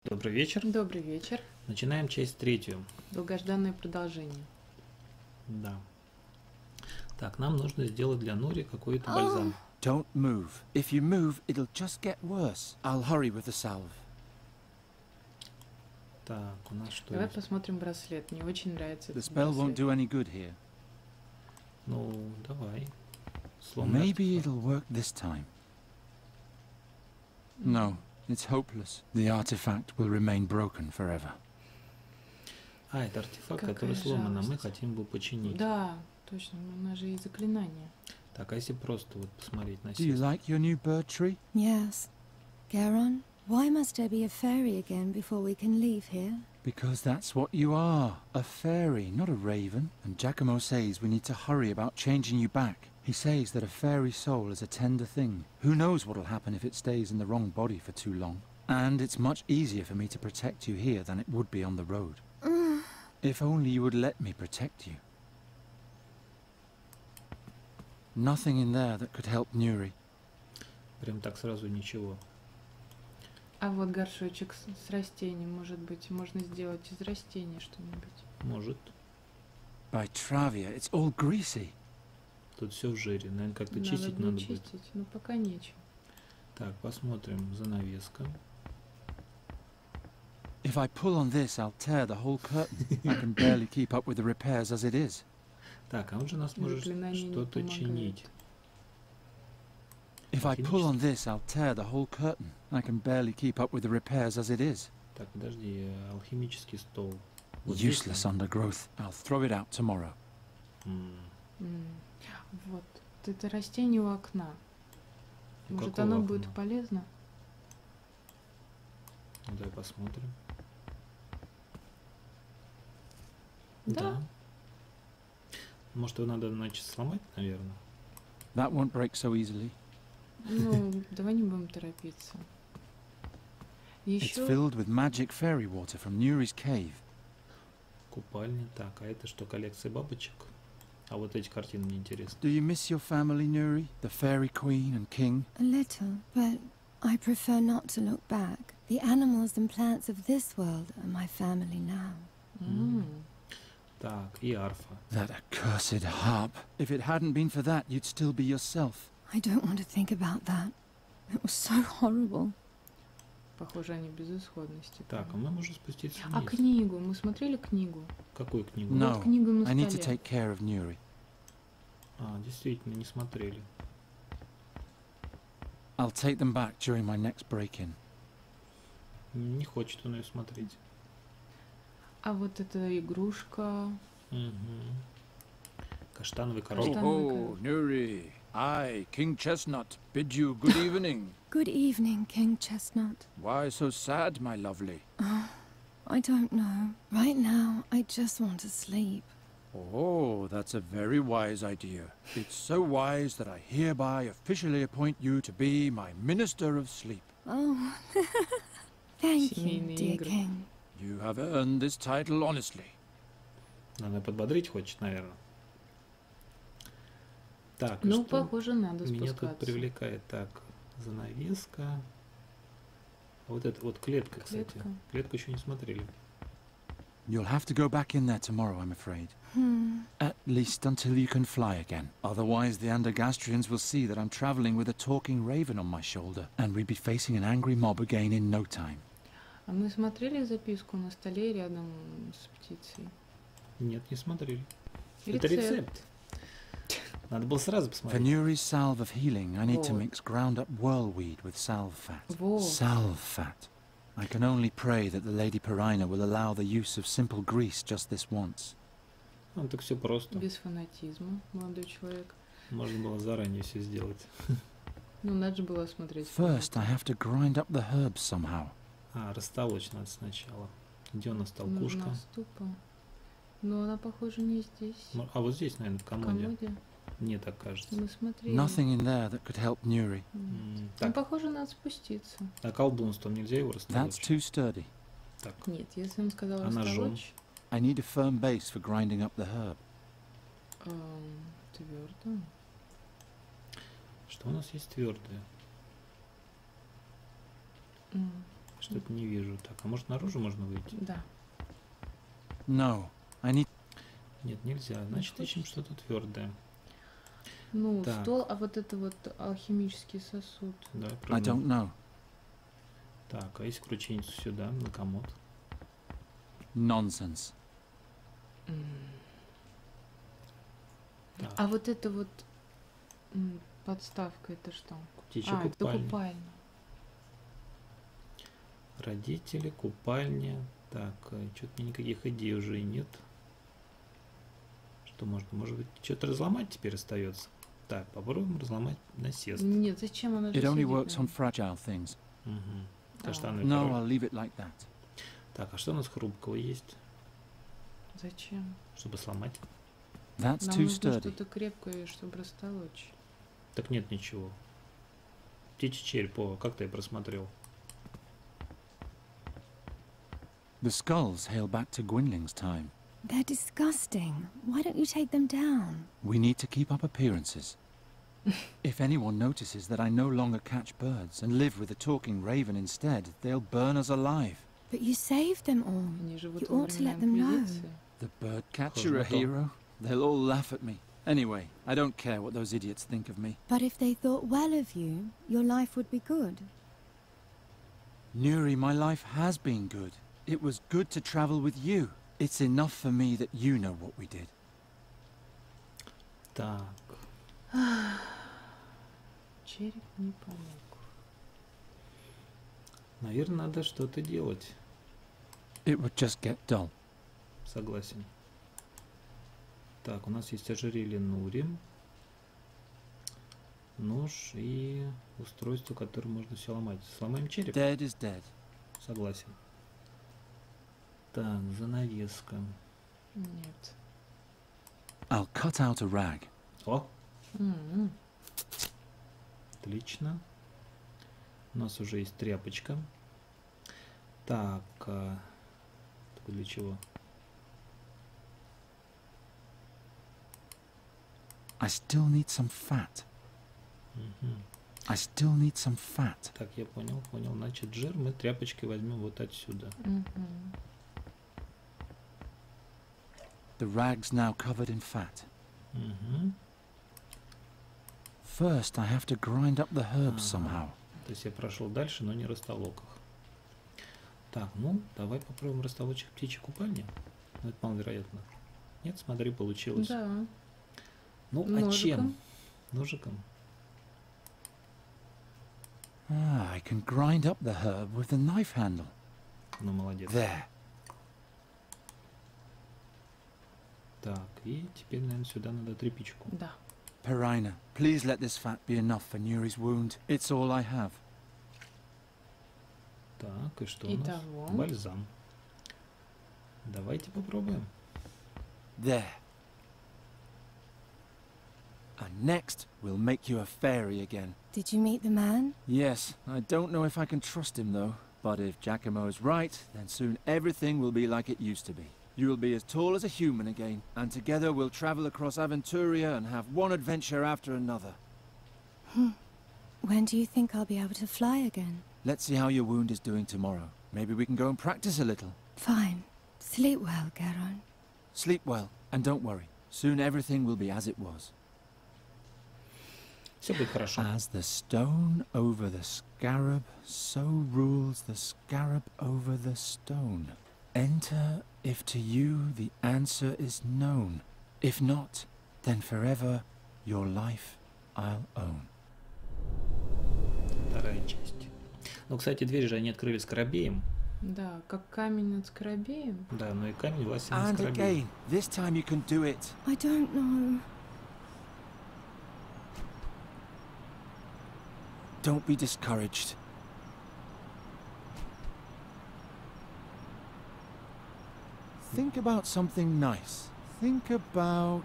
Добрый вечер. Добрый вечер. Начинаем часть 3. Долгожданное продолжение. Да. Так, нам нужно сделать для Нури какой-то бальзам. Don't move. If you move, it'll just get worse. I'll hurry with the salve. Так, у нас что Давай есть? посмотрим браслет. Мне очень нравится The этот spell won't браслет. do any good here. Ну, давай. Сломай Maybe артефакт. it'll work this time. No, it's hopeless. The artifact will remain broken forever. А, это артефакт, Какая который сломан, а мы жалость. хотим его починить. Да, точно. У нас же есть заклинание. Так, а если просто вот посмотреть на Do you сеть? like your new bird tree? Yes. Garon, why must there be a fairy again before we can leave here? Because that's what you are. A fairy, not a raven. And Giacomo says we need to hurry about changing you back. He says that a fairy soul is a tender thing. Who knows what'll happen if it stays in the wrong body for too long. And it's much easier for me to protect you here than it would be on the road. If only you would let me protect you. Nothing in there that could help Nuri. Прям так сразу ничего. А вот горшочек с растением, может быть, можно сделать из растения что-нибудь. Может. By Travia, it's all greasy. Тут все в жире. Наверное, как-то чистить будет надо будет. чистить, но пока нечем. Так, посмотрим. Занавеска. If I pull on this, I'll tear the whole curtain. I can barely keep up with the repairs as it is. Так, а он же нас может Заклинание не что-то помогает. чинить. If I pull on this, I'll tear the whole curtain. I can barely keep up with the repairs as it is. Так, подожди, алхимический стол. Вот здесь Useless он. undergrowth. I'll throw it out tomorrow. Вот. Это растение у окна. У Может, какого оно окна? будет полезно? Ну, давай посмотрим. Да. Может, его надо, значит, сломать, наверное? That won't break so easily. Ну, давай не будем торопиться. It's Еще filled with magic fairy water from Nuri's cave. Купальня. Так, а это что, коллекция бабочек? А вот эти картины мне интересны. Do you miss your family, Nuri? The fairy queen and king? A little, but I prefer not to look back. The animals and plants of this world are my family now. Так, и арфа. That accursed harp. If it hadn't been for that, you'd still be yourself. I don't want to think about that. It was so horrible. похоже, они безысходности. Так, а мы можем спуститься А вниз. книгу? Мы смотрели книгу? Какую книгу? No, Вот книгу на I need to столе. take care of Nuri. А, действительно, не смотрели. I'll take them back during my next break-in. Не хочет он ее смотреть. А вот эта игрушка. Каштановый коробок. Oh, Nuri. I, King Chestnut, bid you good evening. Good evening, King Chestnut. Why so sad, my lovely? I don't know. Right now, I just want to sleep. Oh, that's a very wise idea. It's so wise that I hereby officially appoint you to be my Minister of Sleep. Oh, thank you, Семейные dear игры. King. You have earned this title honestly. Она подбодрить хочет, наверное. Так, Ну, что похоже, надо меня тут спускаться. привлекает? Так, занавеска. Вот это вот клетка, кстати. Клетка. Клетку еще не смотрели. You'll have to go back in there tomorrow, I'm afraid. At least until you can fly again. Otherwise, the Andergastrians will see that I'm traveling with a talking raven on my shoulder, and we'd be facing an angry mob again in no time. А мы смотрели записку на столе рядом с птицей? Нет, не смотрели. Рецепт. Это рецепт. Надо было сразу For посмотреть. Nuri's salve of healing, I need to Вот. mix ground up whirlweed with salve fat. Вот. Salve fat. I can only pray that the Lady Perina will allow the use of simple grease just this once. Ну, так все просто. Без фанатизма, молодой человек. Можно было заранее все сделать. Ну, надо же было смотреть. First, I have to grind up the herbs somehow. А, растолочь надо сначала. Где у нас толкушка? Нужна ступа. Но она, похоже, не здесь. А вот здесь, наверное, в В комоде. комоде. Мне так кажется. Мы смотрели. Nothing in there that could help Nuri. Ну, Так, похоже, надо спуститься. а колдунством нельзя его That's растолочь? too sturdy. Так, Нет, если он сказал А ножом? растолочь, I need a firm base for grinding up the herb. твердо. что у нас есть твердое? Что-то не вижу. Так, а может наружу можно выйти? Да. No, I need... Нет, нельзя. Значит, ищем что-то твердое. Ну, Так. стол, а вот это вот алхимический сосуд. Давай I don't know. Так, а если крученицу сюда, на комод? Nonsense. Так, А вот это вот подставка, это что? птичья Это купальня. купальня. Родители, купальня. Так, что-то мне никаких идей уже и нет. Что можно? Может быть, что-то разломать теперь остается? Так, попробуем разломать насест. Нет, зачем она же It only сидит works на on fragile things. Угу. А. Каштановый No, король. I'll leave it like that. Так, а что у нас хрупкого есть, Зачем? чтобы сломать? That's Нам too нужно sturdy. что-то крепкое, чтобы растолочь. Так нет ничего. Птичий череп, о, как ты просмотрел? The skulls hail back to Gwynling's time. They're disgusting. Why don't you take them down? We need to keep up appearances. If anyone notices that I no longer catch birds and live with a talking raven instead, they'll burn us alive. But you saved them all. Они живут You во ought to let времена them know. Инквизиции. The bird catcher a Похоже на то. hero? They'll all laugh at me. Anyway, I don't care what those idiots think of me. But if they thought well of you, your life would be good. Nuri, my life has been good. It was good to travel with you. It's enough for me that you know what we did. Так, Череп не помог. наверное, надо что-то делать. It would just get dull. Согласен. Так, у нас есть ожерелье Нури, нож и устройство, которое можно все ломать. Сломаем череп? Dead is dead. Согласен. Так, занавеска. Нет. I'll cut out a rag. О, М-м. отлично. У нас уже есть тряпочка. Так, так для чего? I still need some fat. Мгм. I still need some fat. Так, я понял. Значит, жир мы тряпочкой возьмем вот отсюда. Мгм. The rag's now covered in fat. Мгм. First, I have to grind up the herbs somehow. То есть я прошел дальше, но не растолок их. Так, ну, давай попробуем растолочь их птичьей купальни. Ну, это маловероятно. Нет, смотри, получилось. Да. Ну, а Ножиком. чем? Ножиком. Ah, I can grind up the herb with the knife handle. Ну, молодец. There. Так, и теперь, наверное, сюда надо тряпичку. Да. Perina, please let this fat be enough for Nuri's wound. It's all I have. Так, и что у нас? Итого. Бальзам. Давайте попробуем. There. And next, we'll make you a fairy again. Did you meet the man? Yes, I don't know if I can trust him though. But if Giacomo is right, then soon everything will be like it used to be. You will be as tall as a human again, and together we'll travel across Aventuria and have one adventure after another. When do you think I'll be able to fly again? Let's see how your wound is doing tomorrow. Maybe we can go and practice a little. Fine. Sleep well, Garon. Sleep well, and don't worry. Soon everything will be as it was. Все будет хорошо. As the stone over the scarab, so rules the scarab over the stone. Enter if to you the answer is known. If not, then forever your life I'll own. Вторая часть. Ну, кстати, двери же они открыли скоробеем. Да, как камень над скоробеем. Да, но и камень власти над And скоробеем. again, this time you can do it. I don't know. Don't be discouraged. Think about something nice. Think about...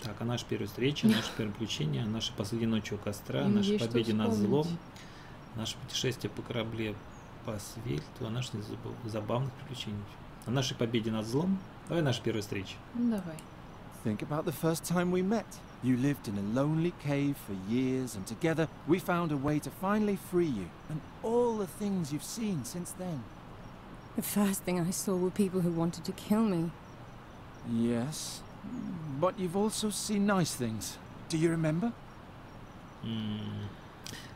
Так, а наша первая встреча, наше первое приключение, наши последние ночи у костра, Им наши есть что победе над вспомнить. злом, наше путешествие по корабле по свельту, о наших забавных приключениях. О нашей победе над злом. Давай наша первая встреча. Ну давай. Think about the first time we met. You lived in a lonely cave for years, and together we found a way to finally free you, and all the things you've seen since then. The first thing I saw were people who wanted to kill me. Yes, but you've also seen nice things. Do you remember?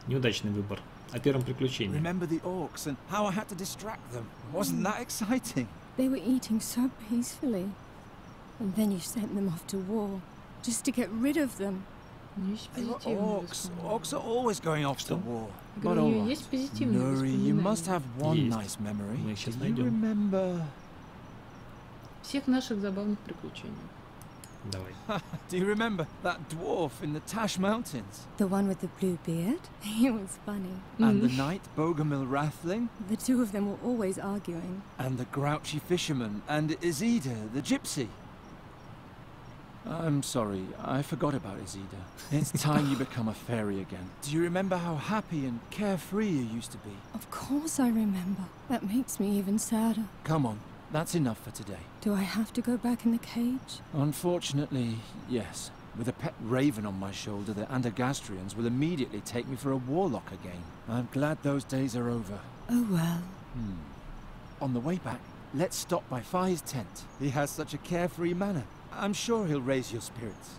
Неудачный выбор. О первом приключении. Remember the orcs and how I had to distract them? Wasn't that exciting? They were eating so peacefully. And then you sent them off to war, just to get rid of them. Есть позитивные Orcs are always going off to war. But У all нее right. есть позитивные Nuri, you must воспоминания. have one Есть. nice memory. Мы их сейчас Do you найдем. remember? Всех наших забавных приключений. Давай. Do you remember that dwarf in the Tash Mountains? The one with the blue beard? He was funny. And the knight Bogomil Rathling? The two of them were always arguing. And the grouchy fisherman? And Izida, the gypsy? I'm sorry, I forgot about Izida. It's time you become a fairy again. Do you remember how happy and carefree you used to be? Of course I remember. That makes me even sadder. Come on, that's enough for today. Do I have to go back in the cage? Unfortunately, yes. With a pet raven on my shoulder, the Andergastrians will immediately take me for a warlock again. I'm glad those days are over. Oh well. On the way back, let's stop by Fi's tent. He has such a carefree manner. I'm sure he'll raise your spirits.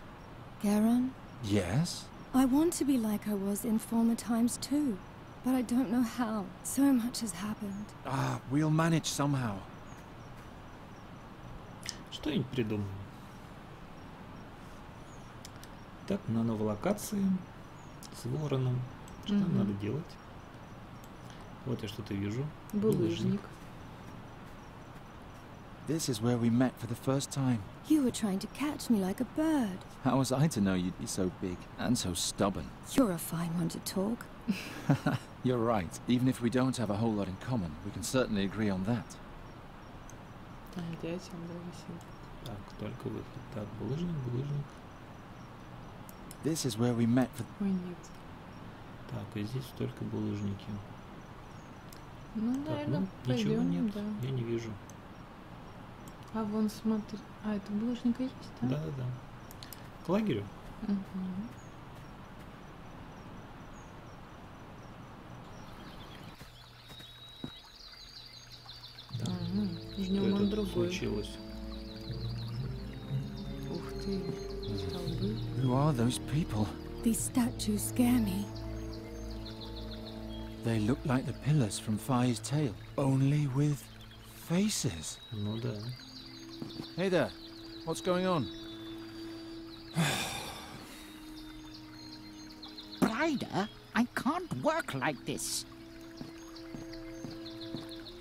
Garon, Yes? I want to be like I was in former times too. But I don't know how. So much has happened. We'll manage somehow. Что-нибудь придумаем. Так, на новой локации с вороном. Что нам надо делать? Вот я что-то вижу. Булыжник. This is where we met for the first time. You were trying to catch me like a bird. How was I to know you'd be so big and so stubborn? You're a fine one to talk. You're right. Even if we don't have a whole lot in common, we can certainly agree on that. Там дятел, да, висит. Так, только выход. Так, булыжник, булыжник. This is where we met for... Ой, нет. Так, и здесь только булыжники. Ну, Так, наверное, ну, ничего пойдем, нет, да. я не вижу. А вон смотри. А, это булыжника есть, да? Да-да-да. К лагерю? Мгм. Да. Ждем Что он это другой. случилось? Ух ты, столбы. Who are those people? These statues scare me. They look like the pillars from Fi's tale, only with faces. Ну да. Hey there, what's going on? Brider, I can't work like this.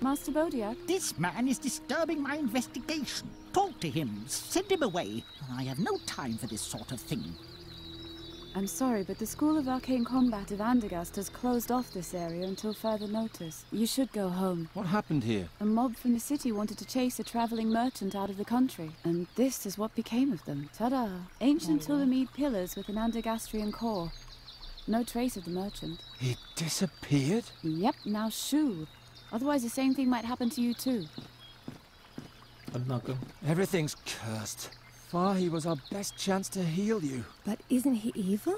Master Bodiak? This man is disturbing my investigation. Talk to him. Send him away. I have no time for this sort of thing. I'm sorry, but the School of Arcane Combat of Andergast has closed off this area until further notice. You should go home. What happened here? A mob from the city wanted to chase a traveling merchant out of the country, and this is what became of them. Ta-da! Ancient Tulamede pillars with an Andergastrian core. No trace of the merchant. He disappeared? Yep, now shoo. Otherwise the same thing might happen to you too. Однако. Everything's cursed. Fi was our best chance to heal you. But isn't he evil?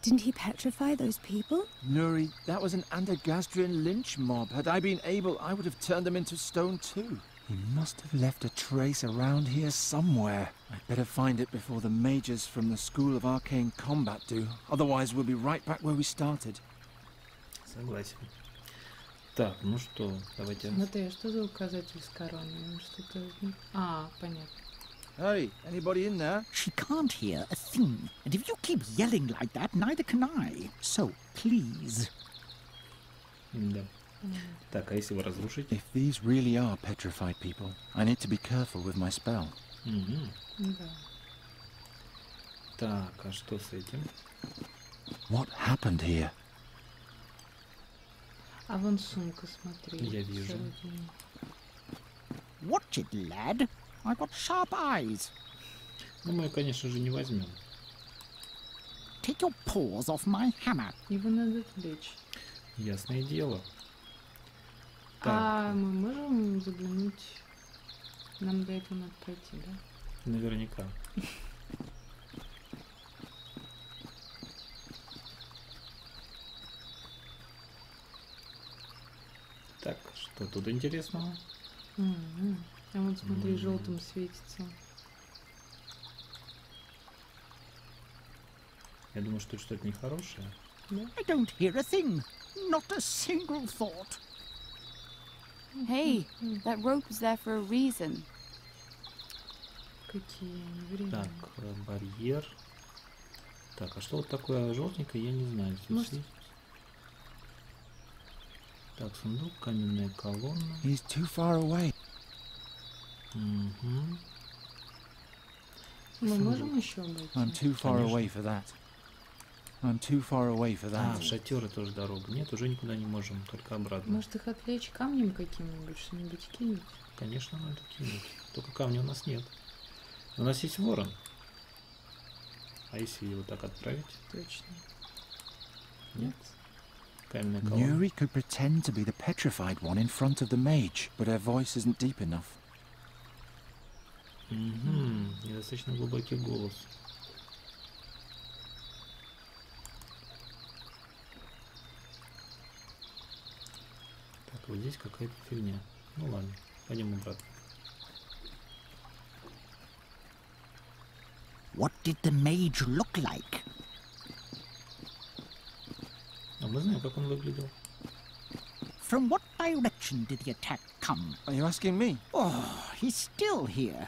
Didn't he petrify those people? Nuri, that was an Andergastrian lynch mob. Had I been able, I would have turned them into stone too. He must have left a trace around here somewhere. I'd better find it before the mages from the School of Arcane Combat do. Otherwise, we'll be right back where we started. Согласен. Так, ну что, давайте. Смотри, а что за указатель с короной? Что-то... А, понятно. Hey, anybody in there? She can't hear a thing. And if you keep yelling like that, neither can I. So, please. Да. Так, а если вы разрушите? If these really are petrified people, I need to be careful with my spell. Да. Так, а что с этим? What happened here? А вон сумка, смотри. Я вижу. Сородина. Watch it, lad. I've got sharp eyes. Ну, мы, конечно же, не возьмем. Take your paws off my hammer. Его надо отвлечь. Ясное дело. Так, А мы можем заглянуть? Нам до этого надо пройти, да? Наверняка. Так, что тут интересного? А вот смотри, желтым светится. Я думаю, что что-то нехорошее. I don't hear a thing. Not a single thought. Hey, that rope is there for a reason. Какие они временные. Так, барьер. Так, а что вот такое желтенькое, я не знаю. Здесь Может- есть? Так, сундук, каменная колонна. He's too far away. Угу. Мы можем еще обойти? I'm too far Конечно. away for that. I'm too far away for А, that. в шатеры тоже дорога. Нет, уже никуда не можем, только обратно. Может их отвлечь камнем каким-нибудь, что-нибудь кинуть? Конечно, надо кинуть. Только камня у нас нет. У нас есть ворон. А если его так отправить? Точно. Нет. Каменная колонна. Nuri could pretend to be the petrified one in front of the mage, but her voice isn't deep enough. Угу. Недостаточно глубокий голос. Так, вот здесь какая-то фигня. Ну ладно, пойдем обратно. What did the mage look like? А мы знаем, как он выглядел. From what direction did the attack come? Are you asking me? Oh, he's still here.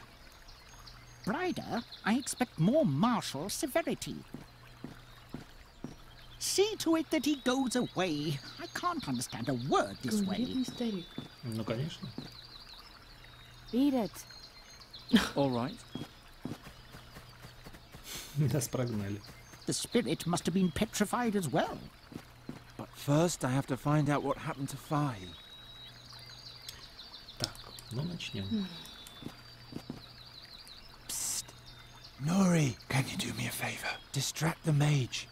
Brider, I expect more martial severity. See to it that he goes away. I can't understand a word this way. Бедный старик. Ну, конечно. Beat it. All right. Нас прогнали. The spirit must have been petrified as well. But first I have to find out what happened to Fi. Так, ну начнем. Psst. Nuri, can you do me a favor? Distract the mage.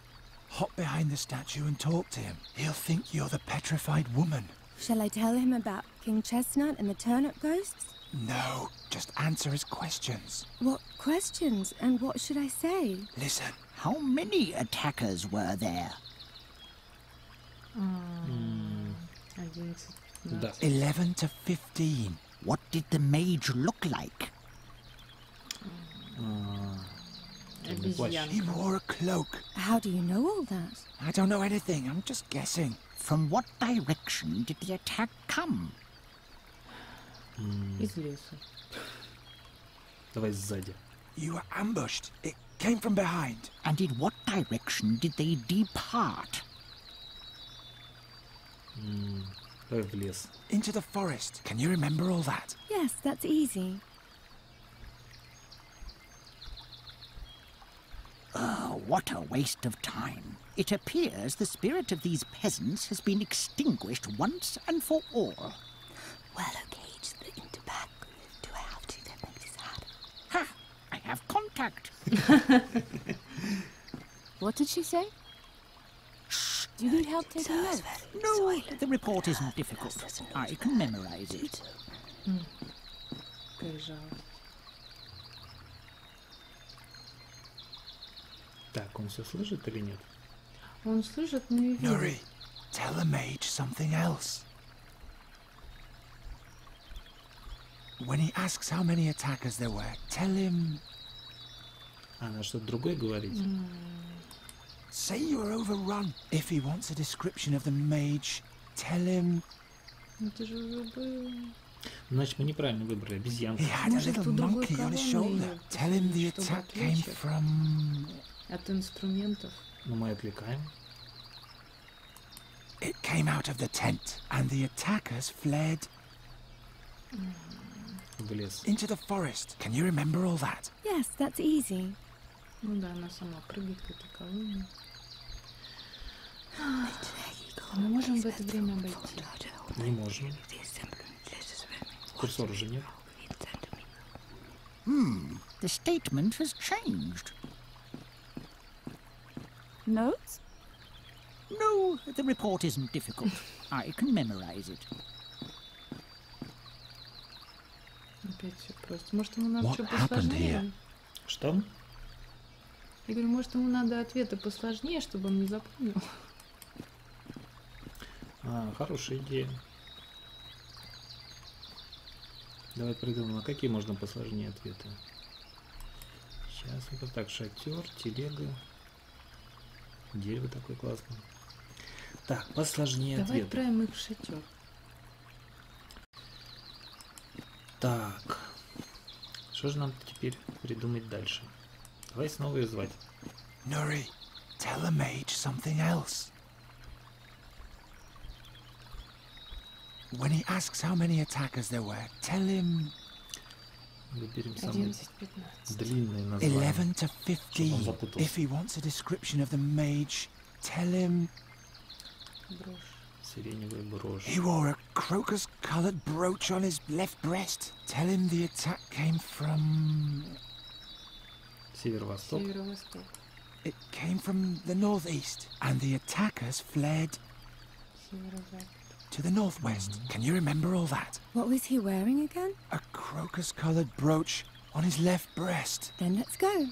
Hop behind the statue and talk to him. He'll think you're the petrified woman. Shall I tell him about King Chestnut and the turnip ghosts? No, just answer his questions. What questions and what should I say? Listen. How many attackers were there? 11. Да. 11 to 15. What did the mage look like? Темный плащ. He wore a cloak. How do you know all that? I don't know anything. I'm just guessing. From what direction did the attack come? Из леса. Давай сзади. You were ambushed. It came from behind. And in what direction did they depart? Давай в лес. Into the forest. Can you remember all that? Yes, that's easy. Oh, what a waste of time. It appears the spirit of these peasants has been extinguished once and for all. Well, okay, just the interback. Do I have to? That makes it sad. Ha! I have contact. What did she say? Shh. Do you need help taking notes? No, the report isn't difficult. I can memorize it. Какая жалость. Так, он все слышит или нет? Он слышит, но и Nuri, видит. tell the mage something else. When he asks how many attackers there were, tell him... А, надо что-то другое говорить? Say you were overrun. If he wants a description of the mage, tell him... Это же уже было. Значит, мы неправильно выбрали обезьянку. He had a Может, little у другой monkey on his короны shoulder. её Tell him the чтобы attack came отвлечь их. from... От инструментов. Но мы отвлекаем. It came out of the tent, and the attackers fled В лес. into the forest. Can you remember all that? Yes, that's easy. Ну да, она сама прыгает к этой колонне. Мы можем в это время обойти. Не можем. Курсор уже нет. The statement has changed. Notes? No, the report isn't difficult. I can memorize it. опять все просто. Может, ему надо What что happened посложнее? Что? Я говорю, может, ему надо ответы посложнее, чтобы он не запомнил. Хорошая идея. Давай придумаем, а какие можно посложнее ответы? Сейчас вот так, шатер, телега. Дерево такое классное. Так, посложнее Давай ответы. отправим их в шатер. Так. Что же нам теперь придумать дальше? Давай снова ее звать. Nuri, tell the mage something else. When he asks how many attackers there were, tell him Выберем самые 11-15. длинные названия. 11 to Чтобы он 15. запутался. If he wants a description of the mage, tell him Брошь. Сиреневая брошь. he wore a crocus-coloured brooch on his left breast. Tell him the attack came from... Северо-восток. Северо-восток. It came from the northeast, and the attackers fled Северо-запад. to the northwest. Can you remember all that? What was he wearing again? A crocus-coloured brooch on his left breast. Then let's go.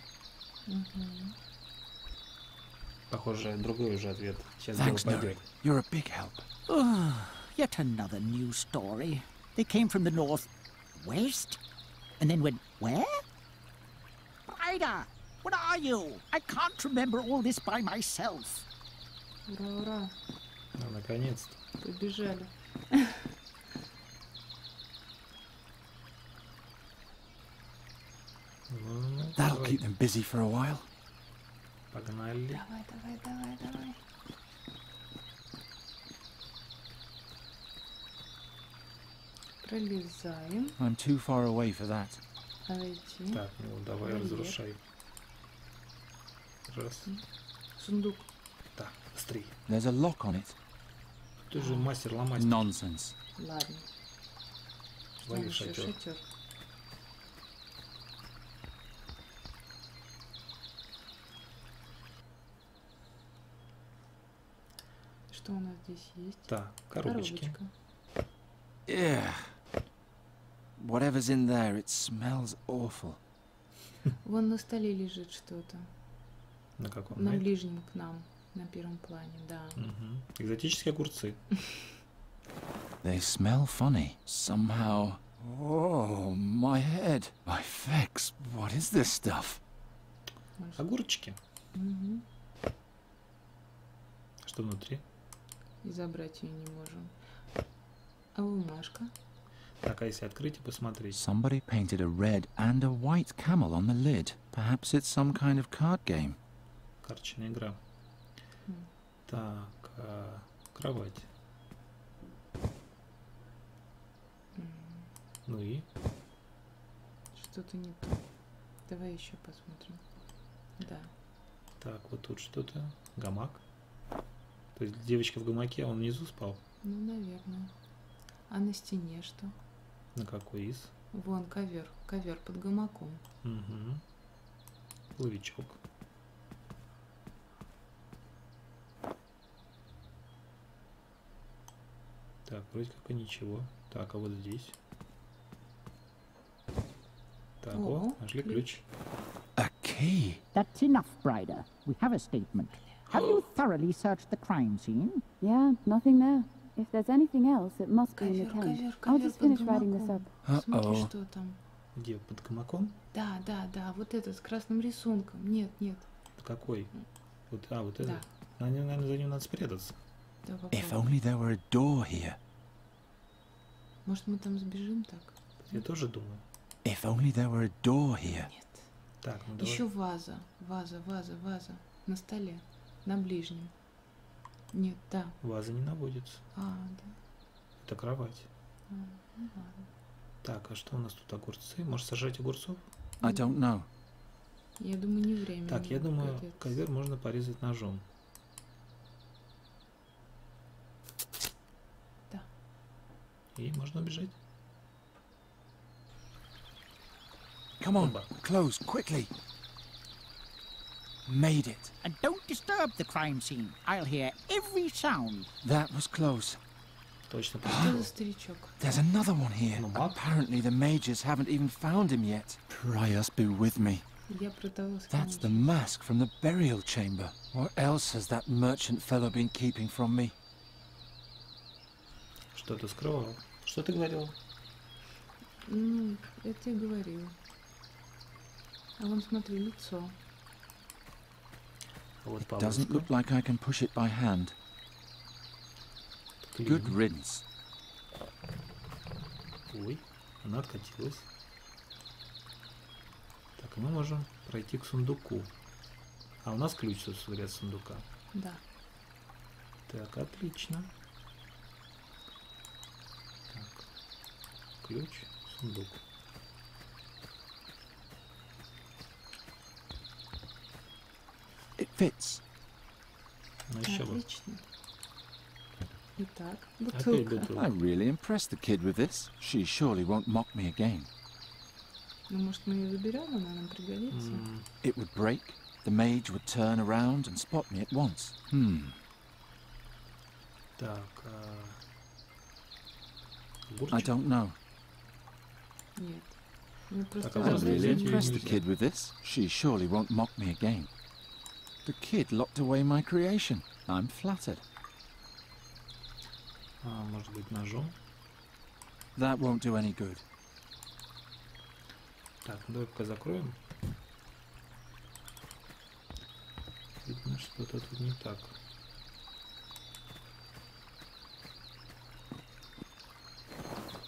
Похоже, другой уже ответ. Сейчас Thanks, дело Nuri. пойдет. You're a big help. Oh, yet another new story. They came from the northwest and then went where? Ryder, what are you? I can't remember all this by myself. Ура, ура. Ну, наконец-то. Побежали. Ну, That'll давай. keep them busy for a while. Погнали. Давай, давай, давай, давай. Пролезаем. I'm too far away for that. Отойти. Так, ну давай Вверх. разрушай. Раз. Сундук. Так, быстрей. There's a lock on it. Ты же мастер-ломастер. Nonsense. Ладно. Лови Там еще шатер. шатер. Что у нас здесь есть? Так, коробочки. Коробочка. Yeah. Whatever's in there, it smells awful. Вон на столе лежит что-то. На каком? На На этом? ближнем к нам. На первом плане, да. Мгм. Экзотические огурцы. They smell funny. Somehow. Oh, my head. My fex. What is this stuff? Может, Огурчики. мгм. Что внутри? И забрать ее не можем. А бумажка? Так, а если открыть и посмотреть? Somebody painted a red and a white camel on the lid. Perhaps it's some kind of card game. Карточная игра. М. Так, кровать. Ну и? Что-то не то. Давай еще посмотрим. Да. Так, вот тут что-то. Гамак. То есть девочка в гамаке, а он внизу спал? Ну, наверное. А на стене что? На какой из? Вон ковер. Ковер под гамаком. Угу. Плавичок. Так, вроде как и ничего. Так, а вот здесь. Так, О, нашли ключ. ключ. A key. That's enough, Ryder. We have a statement. Have you thoroughly searched the crime scene? Yeah, nothing there. If there's anything else, it must be in the Ковер, tent. ковер, I'll ковер just под finish writing this гамаком. up. Смотри, Uh-oh. что там. Где? Под гамаком? Да, да, да. Вот этот с красным рисунком. Нет, нет. Какой? Вот, вот Да. этот? Наверное, за ним надо спрятаться. Да, If попробуй. only there were a door here. Может, мы там сбежим так? Я тоже думаю. If only there were a door here. Нет. Так, ну давай. Еще ваза. Ваза, ваза, ваза. На столе. На ближнем. Нет, да. Ваза не наводится. А, да. Это кровать. А, ну ладно. Так, а что у нас тут огурцы? Может сажать огурцов? I don't know. Я думаю, не время. Так, я не думаю, придётся. ковер можно порезать ножом. Да. И можно убежать. Come on, Oba. close, quickly. Made it. And don't disturb the crime scene. I'll hear every sound. That was close. Точно Что за пустил. старичок? There's another one here. No, Mark. Apparently the mages haven't even found him yet. Prius be with me. Я про того, с кем That's the учусь. mask from the burial chamber. What else has that merchant fellow been keeping from me? Что ты скрывал? Что ты говорил? Ну, это я говорил. А вон, смотри, лицо. А вот It doesn't Павловская. look like I can push it by hand. Good Клин. riddance. Ой, она откатилась. Так, и мы можем пройти к сундуку. А у нас ключ, собственно говоря, от сундука. Да. Так, отлично. Так, ключ, сундук. It fits. Ну еще бы. Отлично. Итак, Опять бутылка. бутылка. I really impressed the kid with this. She surely won't mock me again. Ну, может, мы ее заберем, она нам пригодится. It would break. The mage would turn around and spot me at once. Так, I огурчик. don't know. Нет. Мы просто Так, а I вот забрали really здесь её. impressed the нельзя. kid with this. She surely won't mock me again. The kid locked away my creation. I'm flattered. Может быть, ножом. That won't do any good. Так, ну давай пока закроем. Видно, что-то тут не так.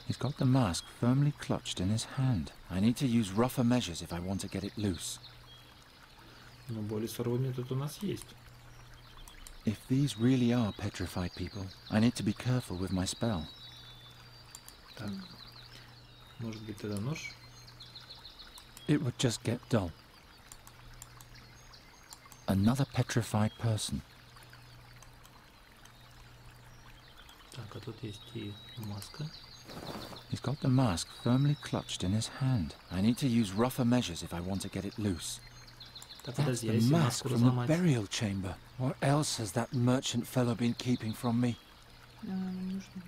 He's got the mask firmly clutched in his hand. I need to use rougher measures if I want to get it loose. Но более суровый метод у нас есть. If these really are petrified people, I need to be careful with my spell. Так, может быть, тогда нож? It would just get dull. Another petrified person. Так, а тут есть и маска. He's got the mask firmly clutched in his hand. I need to use rougher measures if I want to get it loose. Так, That's подожди, the а если mask маску from the разломать? burial chamber. What else has that merchant fellow been keeping from me? Она нам нужна.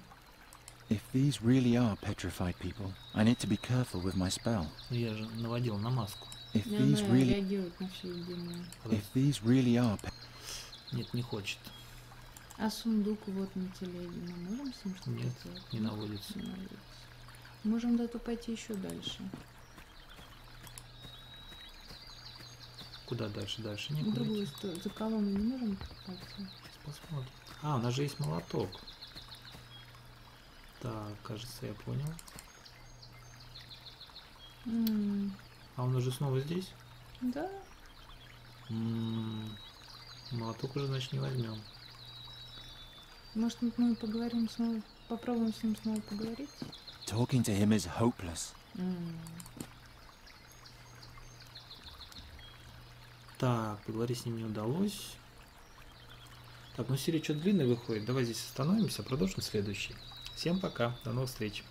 If these really are petrified people, I need to be careful with my spell. Ну, я же наводил на маску. If И these она really, реагирует на все единое. if these really are, Нет, не хочет. А сундук вот на телеге. Мы можем с ним что-то Нет, сделать? не наводится. Не наводится. Можем даже пойти еще дальше. Куда дальше? Дальше В некуда другую идти. сторону. За колонну не можем пойти? Сейчас посмотрим. А, у нас же есть молоток. Так, кажется, я понял. А он уже снова здесь? Да. Молоток уже, значит, не возьмем. Может, мы поговорим снова, попробуем с ним снова поговорить? talking to him is hopeless. Так, поговорить с ним не удалось. Так, ну серия что-то длинная выходит. Давай здесь остановимся, продолжим следующий. Всем пока, до новых встреч.